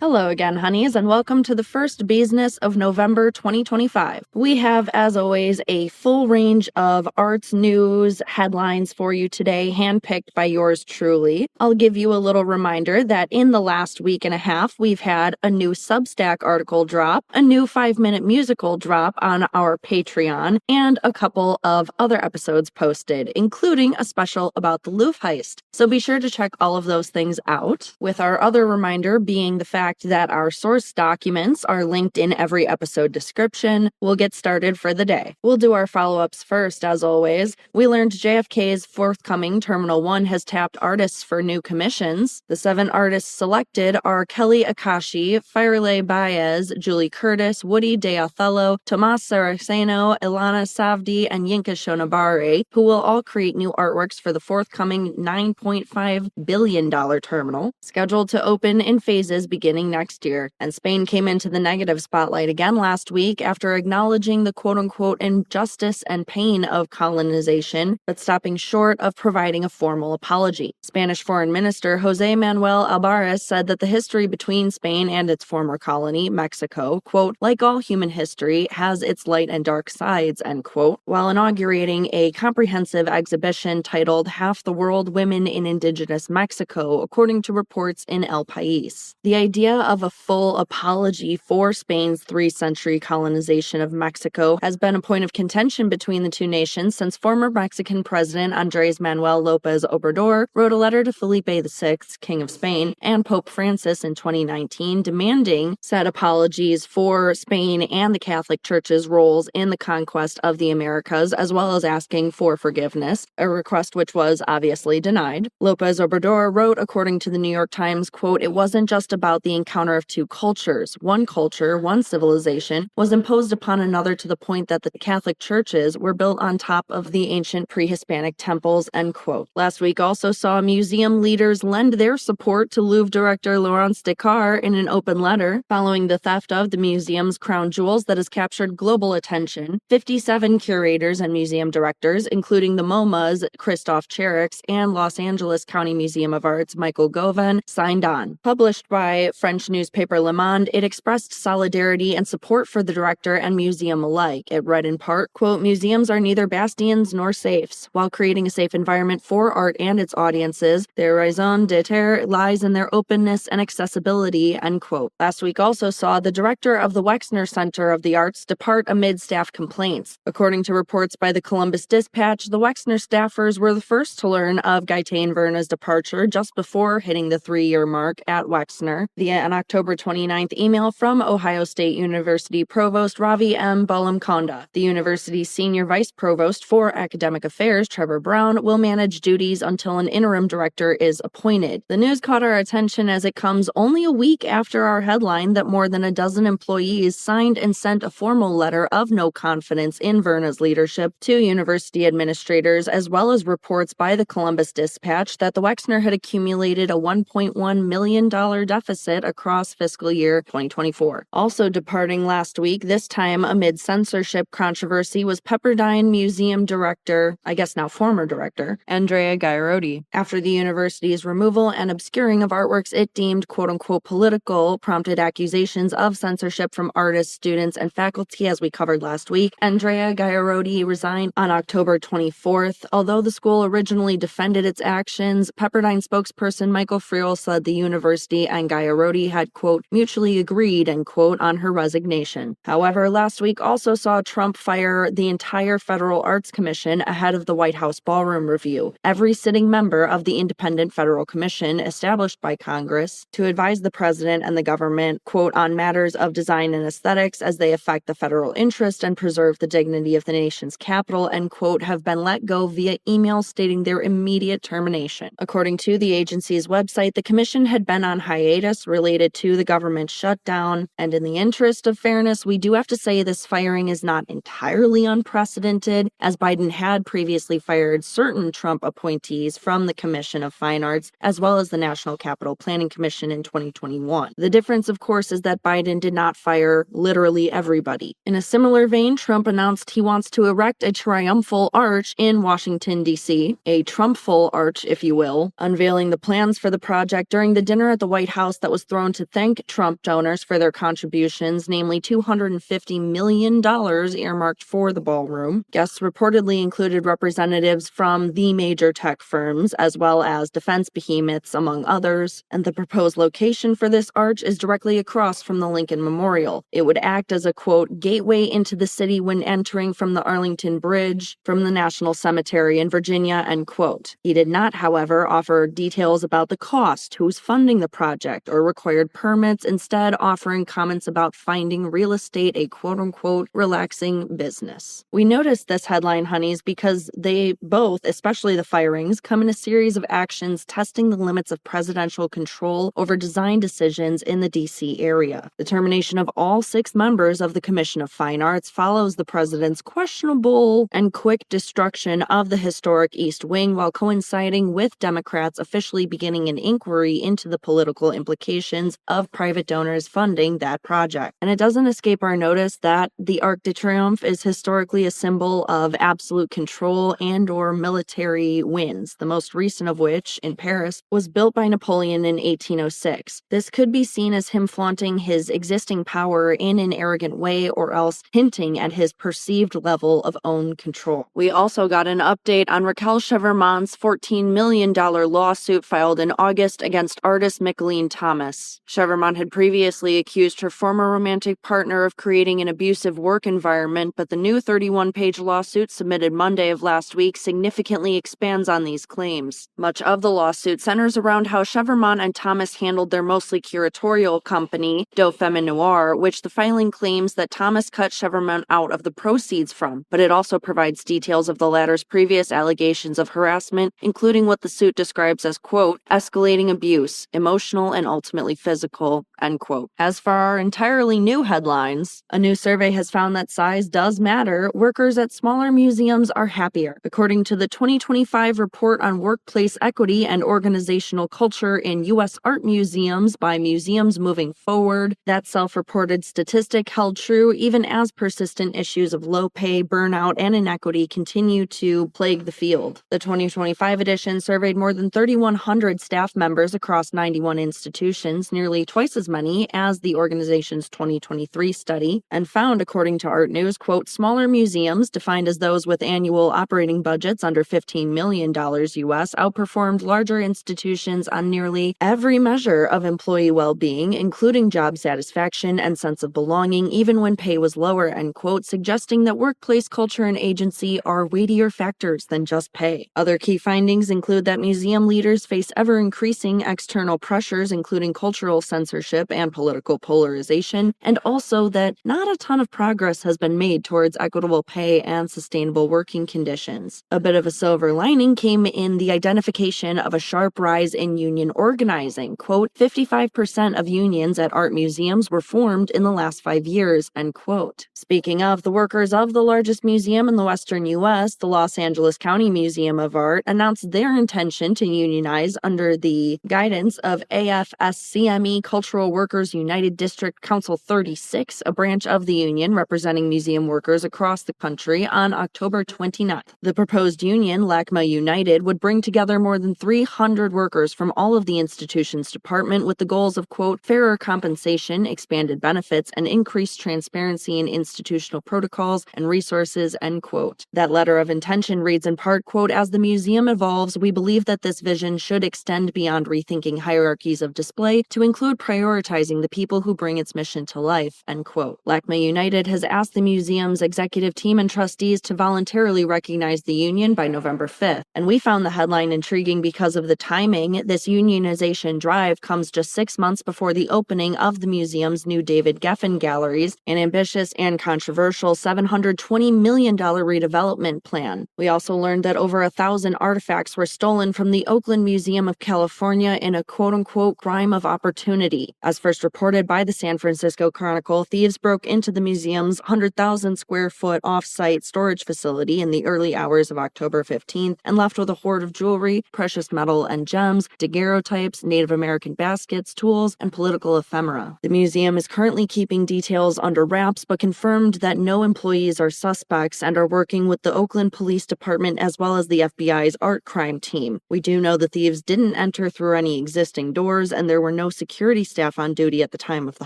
Hello again, honeys, and welcome to the first Beesness of November 2025. We have, as always, a full range of arts news headlines for you today, handpicked by yours truly. I'll give you a little reminder that in the last week and a half, we've had a new Substack article drop, a new 5-minute musical drop on our Patreon, and a couple of other episodes posted, including a special about the Louvre heist. So be sure to check all of those things out, with our other reminder being the fact that our source documents are linked in every episode description. We'll get started for the day. We'll do our follow-ups first, as always. We learned JFK's forthcoming Terminal 1 has tapped artists for new commissions. The 7 artists selected are Kelly Akashi, Firelei Baez, Julie Curtis, Woody De Othello, Tomas Saraceno, Ilana Savdi, and Yinka Shonabare, who will all create new artworks for the forthcoming $9.5 billion terminal, scheduled to open in phases beginning next year. And Spain came into the negative spotlight again last week after acknowledging the quote-unquote injustice and pain of colonization, but stopping short of providing a formal apology. Spanish Foreign Minister Jose Manuel Alvarez said that the history between Spain and its former colony, Mexico, quote, like all human history, has its light and dark sides, end quote, while inaugurating a comprehensive exhibition titled Half the World Women in Indigenous Mexico, according to reports in El País. The idea of a full apology for Spain's 3-century colonization of Mexico has been a point of contention between the two nations since former Mexican President Andrés Manuel López Obrador wrote a letter to Felipe VI, King of Spain, and Pope Francis in 2019 demanding said apologies for Spain and the Catholic Church's roles in the conquest of the Americas, as well as asking for forgiveness, a request which was obviously denied. López Obrador wrote, according to the New York Times, quote, "It wasn't just about the encounter of two cultures. One culture, one civilization, was imposed upon another to the point that the Catholic churches were built on top of the ancient pre-Hispanic temples," end quote. Last week also saw museum leaders lend their support to Louvre director Laurence Descartes in an open letter, following the theft of the museum's crown jewels that has captured global attention. 57 curators and museum directors, including the MoMA's Christoph Cherix and Los Angeles County Museum of Art's Michael Govan, signed on. Published by French newspaper Le Monde, it expressed solidarity and support for the director and museum alike. It read in part, quote, "Museums are neither bastions nor safes. While creating a safe environment for art and its audiences, their raison d'etre lies in their openness and accessibility," end quote. Last week also saw the director of the Wexner Center of the Arts depart amid staff complaints. According to reports by the Columbus Dispatch, the Wexner staffers were the first to learn of Gaetan Verna's departure just before hitting the 3-year mark at Wexner via an October 29th email from Ohio State University Provost Ravi M. Balamkonda. The university's senior vice provost for academic affairs, Trevor Brown, will manage duties until an interim director is appointed. The news caught our attention as it comes only a week after our headline that more than a dozen employees signed and sent a formal letter of no confidence in Verna's leadership to university administrators, as well as reports by the Columbus Dispatch that the Wexner had accumulated a $1.1 million deficit across fiscal year 2024. Also departing last week, this time amid censorship controversy, was Pepperdine Museum director, I guess now former director, Andrea Gairotti. After the university's removal and obscuring of artworks it deemed quote-unquote political prompted accusations of censorship from artists, students, and faculty, as we covered last week, Andrea Gairotti resigned on October 24th. Although the school originally defended its actions, Pepperdine spokesperson Michael Friel said the university and Gairotti had, quote, mutually agreed, end quote, on her resignation. However, last week also saw Trump fire the entire Federal Arts Commission ahead of the White House ballroom review. Every sitting member of the Independent Federal Commission established by Congress to advise the president and the government, quote, on matters of design and aesthetics as they affect the federal interest and preserve the dignity of the nation's capital, end quote, have been let go via email stating their immediate termination. According to the agency's website, the commission had been on hiatus related to the government shutdown, and in the interest of fairness, we do have to say this firing is not entirely unprecedented, as Biden had previously fired certain Trump appointees from the Commission of Fine Arts, as well as the National Capital Planning Commission in 2021. The difference, of course, is that Biden did not fire literally everybody. In a similar vein, Trump announced he wants to erect a triumphal arch in Washington, D.C., a Trumpful arch, if you will, unveiling the plans for the project during the dinner at the White House that was thrown thrown to thank Trump donors for their contributions, namely $250 million earmarked for the ballroom. Guests reportedly included representatives from the major tech firms, as well as defense behemoths, among others, and the proposed location for this arch is directly across from the Lincoln Memorial. It would act as a, quote, gateway into the city when entering from the Arlington Bridge from the National Cemetery in Virginia, end quote. He did not, however, offer details about the cost, who's funding the project, or required permits, instead offering comments about finding real estate a quote-unquote relaxing business. We noticed this headline, honeys, because they both, especially the firings, come in a series of actions testing the limits of presidential control over design decisions in the D.C. area. The termination of all 6 members of the Commission of Fine Arts follows the president's questionable and quick destruction of the historic East Wing, while coinciding with Democrats officially beginning an inquiry into the political implications of private donors funding that project. And it doesn't escape our notice that the Arc de Triomphe is historically a symbol of absolute control and/or military wins, the most recent of which, in Paris, was built by Napoleon in 1806. This could be seen as him flaunting his existing power in an arrogant way, or else hinting at his perceived level of own control. We also got an update on Raquel Chevermont's $14 million lawsuit filed in August against artist Micheline Thomas. Chevermont had previously accused her former romantic partner of creating an abusive work environment, but the new 31-page lawsuit submitted Monday of last week significantly expands on these claims. Much of the lawsuit centers around how Chevermont and Thomas handled their mostly curatorial company, Dauphin Noir, which the filing claims that Thomas cut Chevermont out of the proceeds from, but it also provides details of the latter's previous allegations of harassment, including what the suit describes as, quote, escalating abuse, emotional and ultimately physical, end quote. As for our entirely new headlines, a new survey has found that size does matter. Workers at smaller museums are happier. According to the 2025 report on workplace equity and organizational culture in U.S. art museums by Museums Moving Forward, that self-reported statistic held true even as persistent issues of low pay, burnout, and inequity continue to plague the field. The 2025 edition surveyed more than 3,100 staff members across 91 institutions, nearly twice as many as the organization's 2023 study, and found, according to Art News, quote, smaller museums, defined as those with annual operating budgets under $15 million US, outperformed larger institutions on nearly every measure of employee well-being, including job satisfaction and sense of belonging, even when pay was lower, end quote, suggesting that workplace culture and agency are weightier factors than just pay. Other key findings include that museum leaders face ever-increasing external pressures, including cultural censorship and political polarization, and also that not a ton of progress has been made towards equitable pay and sustainable working conditions. A bit of a silver lining came in the identification of a sharp rise in union organizing. Quote, 55% of unions at art museums were formed in the last 5 years, end quote. Speaking of, the workers of the largest museum in the Western U.S., the Los Angeles County Museum of Art, announced their intention to unionize under the guidance of AFSCME Cultural Workers United District Council 36, a branch of the union representing museum workers across the country, on October 29th. The proposed union, LACMA United, would bring together more than 300 workers from all of the institution's department with the goals of, quote, fairer compensation, expanded benefits, and increased transparency in institutional protocols and resources, end quote. That letter of intention reads in part, quote, as the museum evolves, we believe that this vision should extend beyond rethinking hierarchies of display to include prioritizing the people who bring its mission to life, end quote. LACMA United has asked the museum's executive team and trustees to voluntarily recognize the union by November 5th, and we found the headline intriguing because of the timing. This unionization drive comes just 6 months before the opening of the museum's new David Geffen Galleries, an ambitious and controversial $720 million redevelopment plan. We also learned that over 1,000 artifacts were stolen from the Oakland Museum of California in a quote-unquote crime of opportunity. As first reported by the San Francisco Chronicle, thieves broke into the museum's 100,000 square foot off-site storage facility in the early hours of October 15th and left with a hoard of jewelry, precious metal and gems, daguerreotypes, Native American baskets, tools, and political ephemera. The museum is currently keeping details under wraps, but confirmed that no employees are suspects and are working with the Oakland Police Department as well as the FBI's art crime team. We do know the thieves didn't enter through any existing doors, and there were no no security staff on duty at the time of the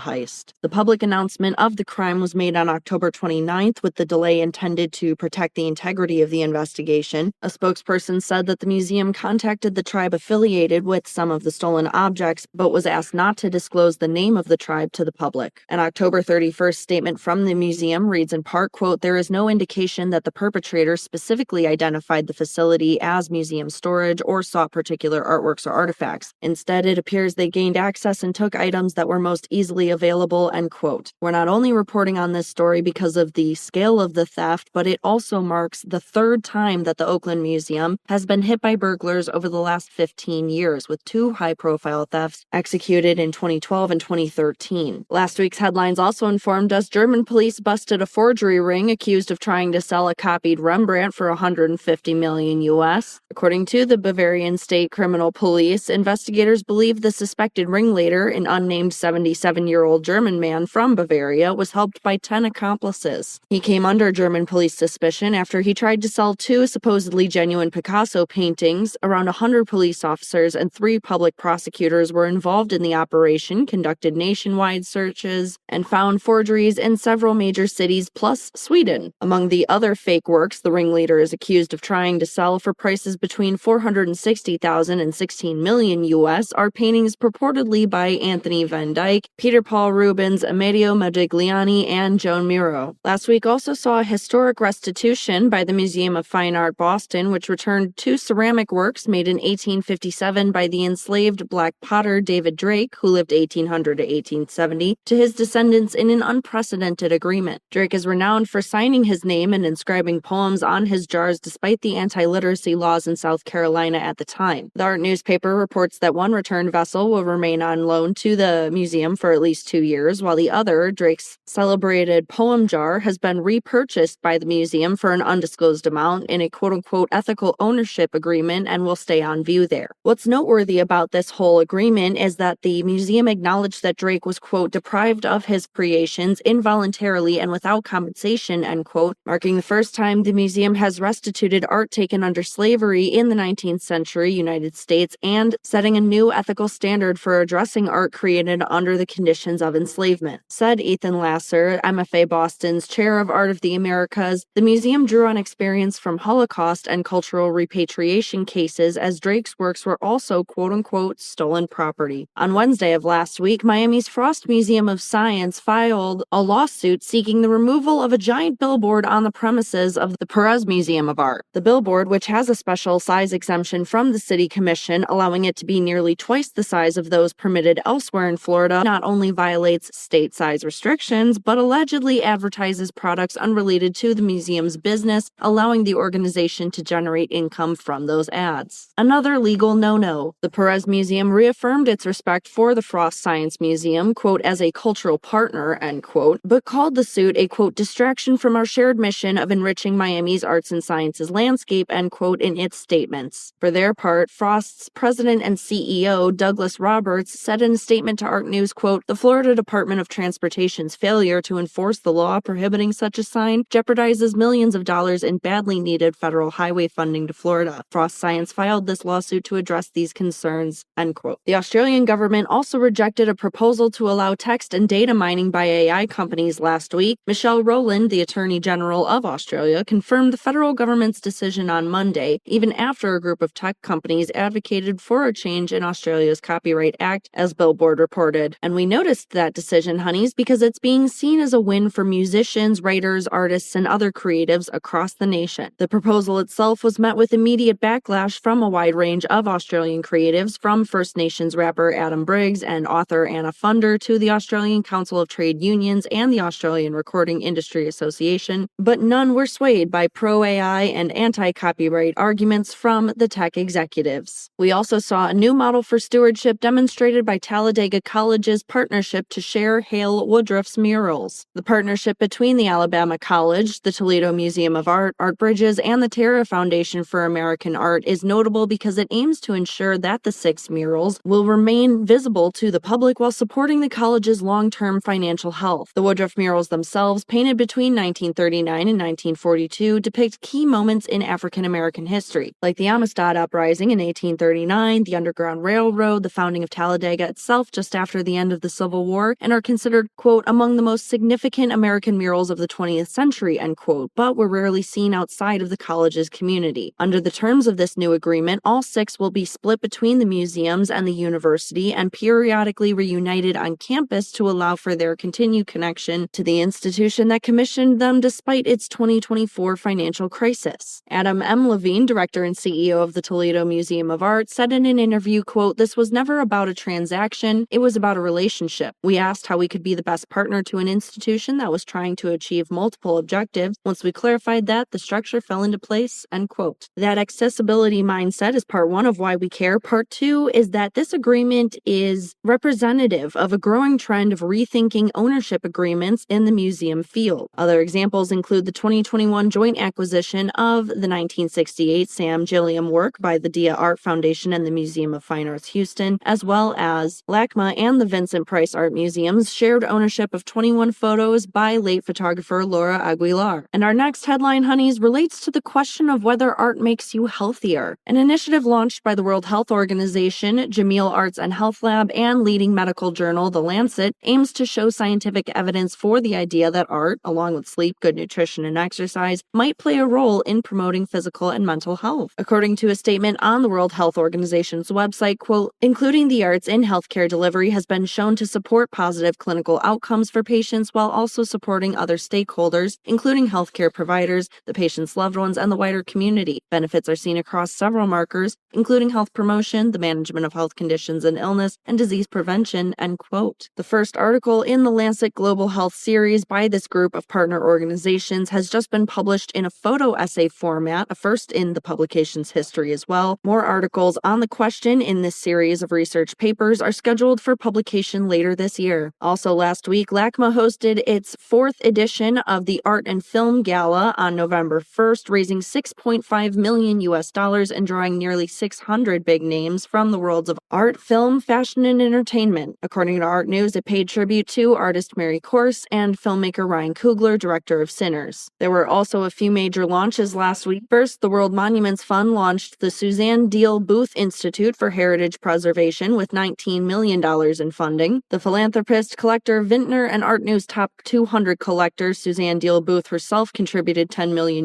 heist. The public announcement of the crime was made on October 29th, with the delay intended to protect the integrity of the investigation. A spokesperson said that the museum contacted the tribe affiliated with some of the stolen objects, but was asked not to disclose the name of the tribe to the public. An October 31st statement from the museum reads in part, quote, "There is no indication that the perpetrator specifically identified the facility as museum storage or sought particular artworks or artifacts. Instead, it appears they gained access and took items that were most easily available," end quote. We're not only reporting on this story because of the scale of the theft, but it also marks the third time that the Oakland Museum has been hit by burglars over the last 15 years, with 2 high-profile thefts executed in 2012 and 2013. Last week's headlines also informed us German police busted a forgery ring accused of trying to sell a copied Rembrandt for $150 million US. According to the Bavarian State Criminal Police, investigators believe the suspected ringleader, an unnamed 77-year-old German man from Bavaria, was helped by 10 accomplices. He came under German police suspicion after he tried to sell 2 supposedly genuine Picasso paintings. Around 100 police officers and 3 public prosecutors were involved in the operation, conducted nationwide searches, and found forgeries in several major cities plus Sweden. Among the other fake works the ringleader is accused of trying to sell for prices between $460,000 and $16 million US are paintings purportedly by Anthony van Dyck, Peter Paul Rubens, Amedeo Modigliani, and Joan Miro. Last week also saw a historic restitution by the Museum of Fine Art Boston, which returned 2 ceramic works made in 1857 by the enslaved black potter David Drake, who lived 1800 to 1870, to his descendants in an unprecedented agreement. Drake is renowned for signing his name and inscribing poems on his jars despite the anti-literacy laws in South Carolina at the time. The art newspaper reports that one returned vessel will remain on loan to the museum for at least 2 years, while the other, Drake's celebrated poem jar, has been repurchased by the museum for an undisclosed amount in a quote-unquote ethical ownership agreement and will stay on view there. What's noteworthy about this whole agreement is that the museum acknowledged that Drake was, quote, deprived of his creations involuntarily and without compensation, end quote, marking the first time the museum has restituted art taken under slavery in the 19th century United States and setting a new ethical standard for addressing art created under the conditions of enslavement. Said Ethan Lasser, MFA Boston's chair of Art of the Americas, the museum drew on experience from Holocaust and cultural repatriation cases as Drake's works were also quote-unquote stolen property. On Wednesday of last week, Miami's Frost Museum of Science filed a lawsuit seeking the removal of a giant billboard on the premises of the Perez Museum of Art. The billboard, which has a special size exemption from the City Commission, allowing it to be nearly twice the size of those permitted elsewhere in Florida, not only violates state size restrictions, but allegedly advertises products unrelated to the museum's business, allowing the organization to generate income from those ads. Another legal no-no. The Perez Museum reaffirmed its respect for the Frost Science Museum, quote, as a cultural partner, end quote, but called the suit a, quote, distraction from our shared mission of enriching Miami's arts and sciences landscape, end quote, in its statements. For their part, Frost's president and CEO, Douglas Roberts, said in a statement to Art News, quote, the Florida Department of Transportation's failure to enforce the law prohibiting such a sign jeopardizes millions of dollars in badly needed federal highway funding to Florida. Frost Science filed this lawsuit to address these concerns, end quote. The Australian government also rejected a proposal to allow text and data mining by AI companies last week. Michelle Rowland, the Attorney General of Australia, confirmed the federal government's decision on Monday, even after a group of tech companies advocated for a change in Australia's Copyright Act, as Billboard reported. And we noticed that decision, honeys, because it's being seen as a win for musicians, writers, artists, and other creatives across the nation. The proposal itself was met with immediate backlash from a wide range of Australian creatives, from First Nations rapper Adam Briggs and author Anna Funder to the Australian Council of Trade Unions and the Australian Recording Industry Association, but none were swayed by pro-AI and anti-copyright arguments from the tech executives. We also saw a new model for stewardship demonstrated by Talladega College's partnership to share Hale Woodruff's murals. The partnership between the Alabama College, the Toledo Museum of Art, Art Bridges, and the Terra Foundation for American Art is notable because it aims to ensure that the 6 murals will remain visible to the public while supporting the college's long-term financial health. The Woodruff murals themselves, painted between 1939 and 1942, depict key moments in African American history, like the Amistad Uprising in 1839, the Underground Railroad, the founding of Talladega Talladega itself just after the end of the Civil War and are considered, quote, among the most significant American murals of the 20th century, end quote, but were rarely seen outside of the college's community. Under the terms of this new agreement, all 6 will be split between the museums and the university and periodically reunited on campus to allow for their continued connection to the institution that commissioned them despite its 2024 financial crisis. Adam M. Levine, director and CEO of the Toledo Museum of Art, said in an interview, quote, "This was never about a transaction, it was about a relationship. We asked how we could be the best partner to an institution that was trying to achieve multiple objectives. Once we clarified that, the structure fell into place," end quote. That accessibility mindset is part 1 of why we care. Part 2 is that this agreement is representative of a growing trend of rethinking ownership agreements in the museum field. Other examples include the 2021 joint acquisition of the 1968 Sam Gilliam work by the Dia Art Foundation and the Museum of Fine Arts Houston, as well as LACMA and the Vincent Price Art Museum's shared ownership of 21 photos by late photographer Laura Aguilar. And our next headline, honeys, relates to the question of whether art makes you healthier. An initiative launched by the World Health Organization, Jameel Arts and Health Lab, and leading medical journal The Lancet aims to show scientific evidence for the idea that art, along with sleep, good nutrition, and exercise, might play a role in promoting physical and mental health. According to a statement on the World Health Organization's website, quote, "Including the arts in healthcare delivery has been shown to support positive clinical outcomes for patients while also supporting other stakeholders, including healthcare providers, the patient's loved ones, and the wider community. Benefits are seen across several markers, including health promotion, the management of health conditions and illness, and disease prevention," end quote. The first article in the Lancet Global Health series by this group of partner organizations has just been published in a photo essay format, a first in the publication's history as well. More articles on the question in this series of research papers are scheduled for publication later this year. Also last week, LACMA hosted its 4th edition of the Art and Film Gala on November 1st, raising $6.5 million and drawing nearly 600 big names from the worlds of art, film, fashion, and entertainment. According to Art News, it paid tribute to artist Mary Corse and filmmaker Ryan Coogler, director of Sinners. There were also a few major launches last week. First, the World Monuments Fund launched the Suzanne Deal Booth Institute for Heritage Preservation with $19 million in funding. The philanthropist, collector, vintner, and Art News top 200 collector Suzanne Deal Booth herself contributed $10 million.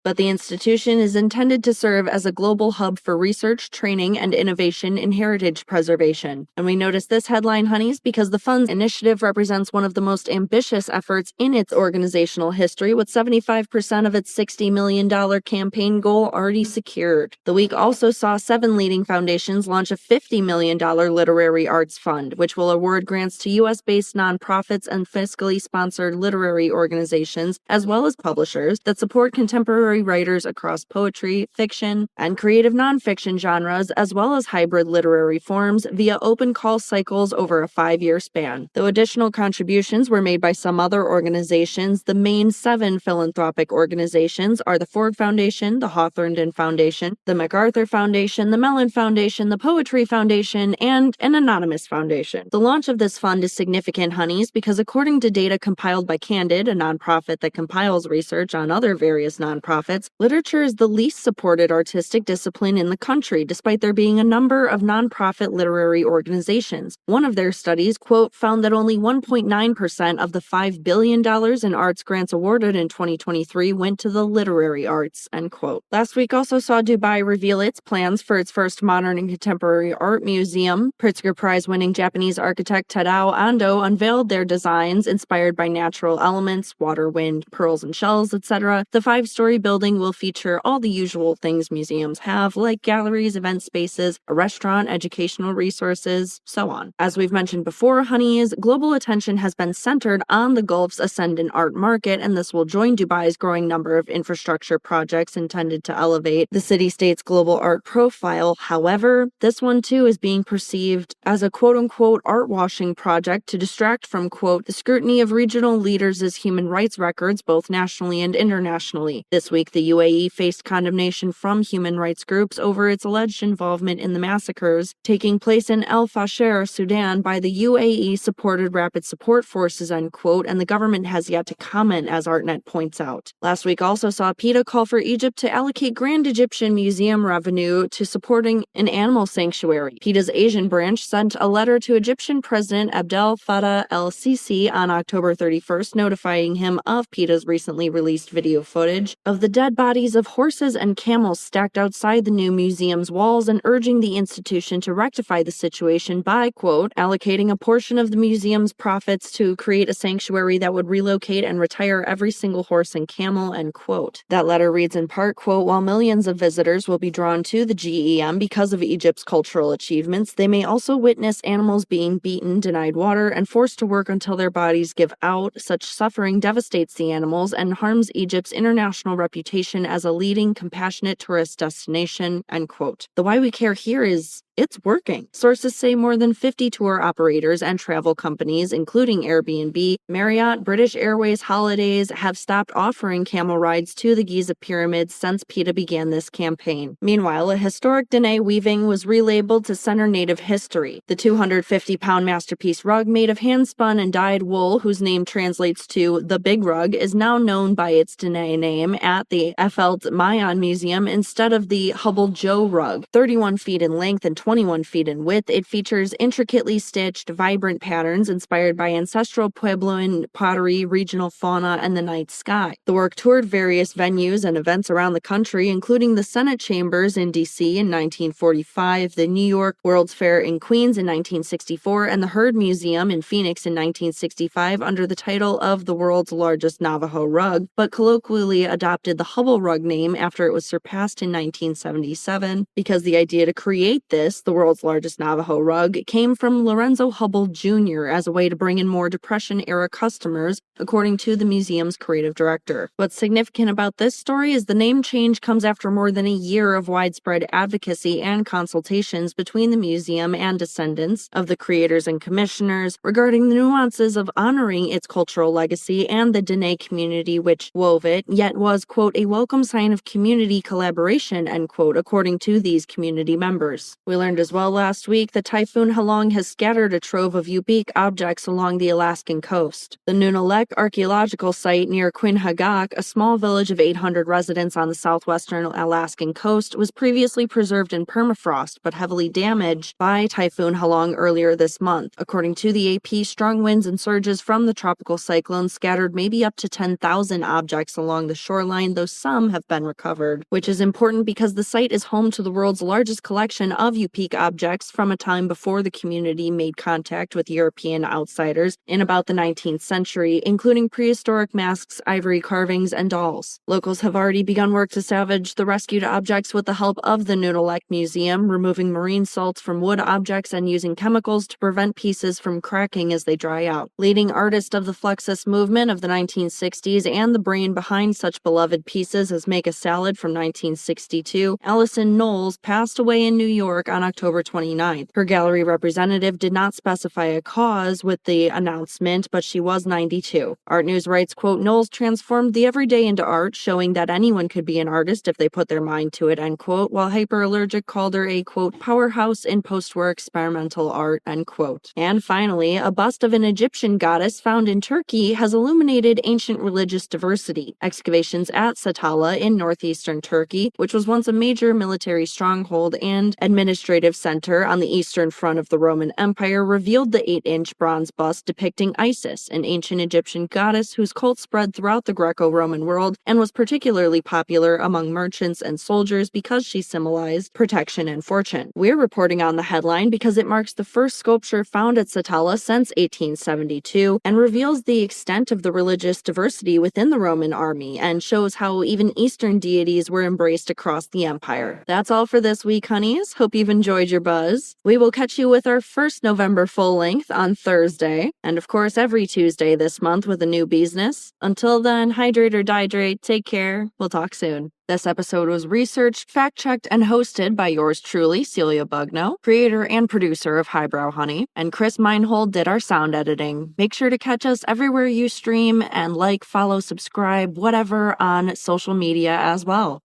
But the institution is intended to serve as a global hub for research, training, and innovation in heritage preservation. And we noticed this headline, honeys, because the fund's initiative represents one of the most ambitious efforts in its organizational history, with 75% of its $60 million campaign goal already secured. The week also saw 7 leading foundations launch a $50 million literary arts fund, which will award grants to U.S.-based nonprofits and fiscally sponsored literary organizations, as well as publishers, that support contemporary writers across poetry, fiction, and creative nonfiction genres, as well as hybrid literary forms via open call cycles over a 5-year span. Though additional contributions were made by some other organizations, the main 7 philanthropic organizations are the Ford Foundation, the Hawthornden Foundation, the MacArthur Foundation, the Mellon Foundation, the Poetry Foundation, and an anonymous foundation. The launch of this fund is significant, honeys, because according to data compiled by Candid, a nonprofit that compiles research on other various nonprofits, literature is the least supported artistic discipline in the country, despite there being a number of nonprofit literary organizations. One of their studies, quote, found that only 1.9% of the $5 billion in arts grants awarded in 2023 went to the literary arts, end quote. Last week also saw Dubai reveal its plans for its first modern and contemporary art museum. Pritzker Prize-winning Japanese architect Tadao Ando unveiled their designs inspired by natural elements, water, wind, pearls and shells, etc. The 5-story building will feature all the usual things museums have, like galleries, event spaces, a restaurant, educational resources, so on. As we've mentioned before, honeys, global attention has been centered on the Gulf's ascendant art market, and this will join Dubai's growing number of infrastructure projects intended to elevate the city-state's global art profile. However, this one too is being perceived as a quote-unquote art washing project to distract from, quote, the scrutiny of regional leaders' human rights records both nationally and internationally. This week, the UAE faced condemnation from human rights groups over its alleged involvement in the massacres taking place in El Fasher, Sudan, by the UAE-supported Rapid Support Forces, end quote, and the government has yet to comment, as ArtNet points out. Last week also saw PETA call for Egypt to allocate Grand Egyptian Museum revenue to supporting an animal sanctuary. PETA PETA's Asian branch sent a letter to Egyptian President Abdel Fattah el-Sisi on October 31st, notifying him of PETA's recently released video footage of the dead bodies of horses and camels stacked outside the new museum's walls and urging the institution to rectify the situation by, quote, allocating a portion of the museum's profits to create a sanctuary that would relocate and retire every single horse and camel, end quote. That letter reads in part, quote, while millions of visitors will be drawn to the GEM because of Egypt's cultural achievements, they may also witness animals being beaten, denied water, and forced to work until their bodies give out. Such suffering devastates the animals and harms Egypt's international reputation as a leading, compassionate tourist destination, end quote. The why we care here is it's working. Sources say more than 50 tour operators and travel companies, including Airbnb, Marriott, British Airways Holidays, have stopped offering camel rides to the Giza pyramids since PETA began this campaign. Meanwhile, a historic Dene weaving was relabeled to center native history. The 250-pound masterpiece rug made of hand-spun and dyed wool, whose name translates to the Big Rug, is now known by its Dene name at the Efelt Mayan Museum instead of the Hubble Joe rug. 31 feet in length and 21 feet in width, it features intricately stitched, vibrant patterns inspired by ancestral Puebloan pottery, regional fauna, and the night sky. The work toured various venues and events around the country, including the Senate Chambers in D.C. in 1945, the New York World's Fair in Queens in 1964, and the Heard Museum in Phoenix in 1965 under the title of the world's largest Navajo rug, but colloquially adopted the Hubble rug name after it was surpassed in 1977 because the idea to create this, the world's largest Navajo rug, came from Lorenzo Hubble Jr. as a way to bring in more Depression-era customers, according to the museum's creative director. What's significant about this story is the name change comes after more than a year of widespread advocacy and consultations between the museum and descendants of the creators and commissioners regarding the nuances of honoring its cultural legacy and the Dene community which wove it, yet was, quote, a welcome sign of community collaboration, end quote, according to these community members. We learned as well last week that Typhoon Halong has scattered a trove of unique objects along the Alaskan coast. The Nunalak archaeological site near Quinhagak, a small village of 800 residents on the southwestern Alaskan coast, was previously preserved in permafrost but heavily damaged by Typhoon Halong earlier this month. According to the AP, strong winds and surges from the tropical cyclone scattered maybe up to 10,000 objects along the shoreline, though some have been recovered, which is important because the site is home to the world's largest collection of unique objects from a time before the community made contact with European outsiders in about the 19th century, including prehistoric masks, ivory carvings, and dolls. Locals have already begun work to salvage the rescued objects with the help of the Nunalak Museum, removing marine salts from wood objects and using chemicals to prevent pieces from cracking as they dry out. Leading artist of the Fluxus movement of the 1960s and the brain behind such beloved pieces as Make a Salad from 1962, Allison Knowles passed away in New York on October 29th. Her gallery representative did not specify a cause with the announcement, but she was 92. Art News writes, quote, Knowles transformed the everyday into art, showing that anyone could be an artist if they put their mind to it, end quote, while Hyperallergic called her a, quote, powerhouse in post-war experimental art, end quote. And finally, a bust of an Egyptian goddess found in Turkey has illuminated ancient religious diversity. Excavations at Satala in northeastern Turkey, which was once a major military stronghold and administrative center on the eastern front of the Roman Empire, revealed the 8-inch bronze bust depicting Isis, an ancient Egyptian goddess whose cult spread throughout the Greco-Roman world and was particularly popular among merchants and soldiers because she symbolized protection and fortune. We're reporting on the headline because it marks the first sculpture found at Satala since 1872 and reveals the extent of the religious diversity within the Roman army and shows how even Eastern deities were embraced across the empire. That's all for this week, honeys. Hope you've enjoyed your buzz. We will catch you with our first November full length on Thursday, and of course every Tuesday this month with a new Beesness. Until then, hydrate or dihydrate, take care, we'll talk soon. This episode was researched, fact-checked, and hosted by yours truly, Celia Bugno, creator and producer of Highbrow Honey, and Chris Meinhold did our sound editing. Make sure to catch us everywhere you stream and like, follow, subscribe, whatever on social media as well.